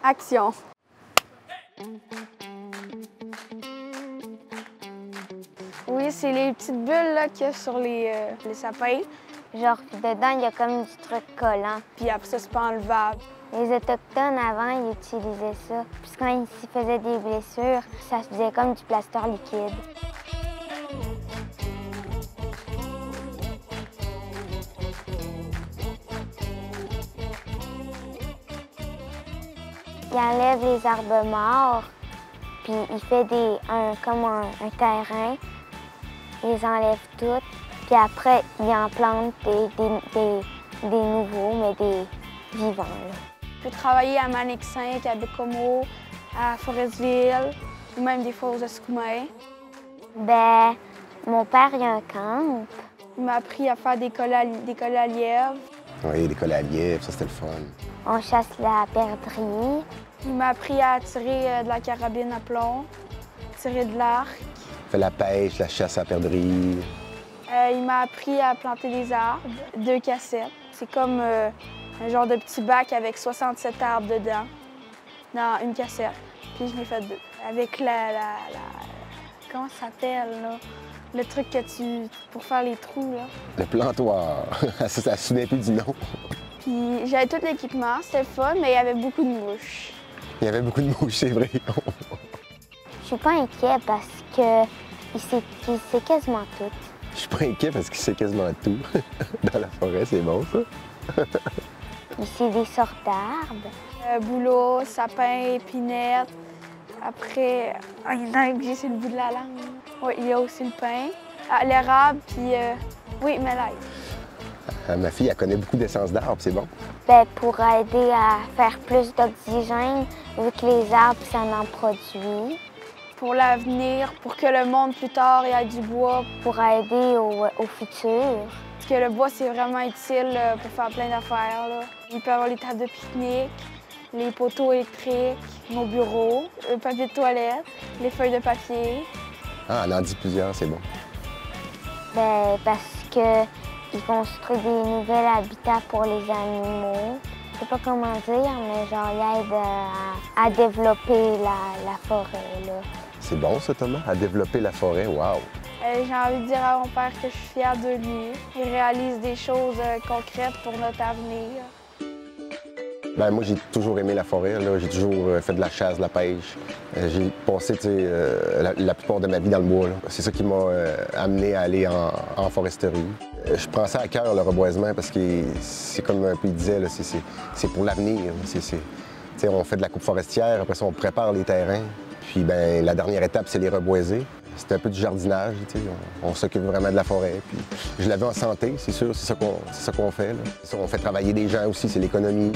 Action! Oui, c'est les petites bulles qu'il y a sur les sapins. Genre, dedans, il y a comme du truc collant. Puis après ça, c'est pas enlevable. Les Autochtones, avant, ils utilisaient ça. Puis quand ils s'y faisaient des blessures, ça se faisait comme du plaster liquide. Il enlève les arbres morts, puis il fait comme un terrain. Il les enlève toutes, puis après, il en plante des nouveaux, mais des vivants. Là. Je peux travailler à Manic-Saint, à Bécomo, à Forestville, ou même des fois aux Escoumins. Ben, mon père, il a un camp. Il m'a appris à faire des cols à lièvre. Oui, des cols à lièvre, ça c'était le fun. On chasse la perdrix. Il m'a appris à tirer de la carabine à plomb, tirer de l'arc. On fait la pêche, la chasse à perdrix. Il m'a appris à planter des arbres, 2 cassettes. C'est comme un genre de petit bac avec 67 arbres dedans, dans une cassette. Puis je l'ai fait 2. Avec comment ça s'appelle, là? Le truc pour faire les trous, là. Le plantoir. Ça se souvient plus du nom. Puis j'avais tout l'équipement, c'était fun, mais il y avait beaucoup de mouches. Il y avait beaucoup de mouches, c'est vrai. Je suis pas inquiet parce qu'il sait quasiment tout. Je suis pas inquiet parce qu'il sait quasiment tout. Dans la forêt, c'est bon, ça. Il sait des sortes d'arbres. Bouleau, sapin, épinette. Après, il y en a un que j'ai sur le bout de la langue. Oui, il y a aussi le pain, l'érable, puis oui, mélèze. Ma fille, elle connaît beaucoup d'essences d'arbres, c'est bon. Ben, pour aider à faire plus d'oxygène, vu que les arbres, ça en produit. Pour l'avenir, pour que le monde plus tard ait du bois. Pour aider au futur. Parce que le bois, c'est vraiment utile pour faire plein d'affaires. Il peut y avoir les tables de pique-nique, les poteaux électriques, nos bureaux, le papier de toilette, les feuilles de papier. Ah, elle en dit plusieurs, c'est bon. Ben, parce qu'ils construisent des nouveaux habitats pour les animaux. Je sais pas comment dire, mais genre, ils aident à développer la forêt, là. C'est bon, ça, Thomas, à développer la forêt, wow! J'ai envie de dire à mon père que je suis fière de lui. Il réalise des choses concrètes pour notre avenir. Ben, moi, j'ai toujours aimé la forêt. J'ai toujours fait de la chasse, de la pêche. J'ai passé la plupart de ma vie dans le bois. C'est ça qui m'a amené à aller en foresterie. Je prends ça à cœur, le reboisement, parce que c'est comme un peu il disait, c'est pour l'avenir. On fait de la coupe forestière, après ça, on prépare les terrains. Puis ben, la dernière étape, c'est les reboiser. C'est un peu du jardinage, on s'occupe vraiment de la forêt. Puis je la veux en santé, c'est sûr, c'est ça qu'on fait. Là. On fait travailler des gens aussi, c'est l'économie.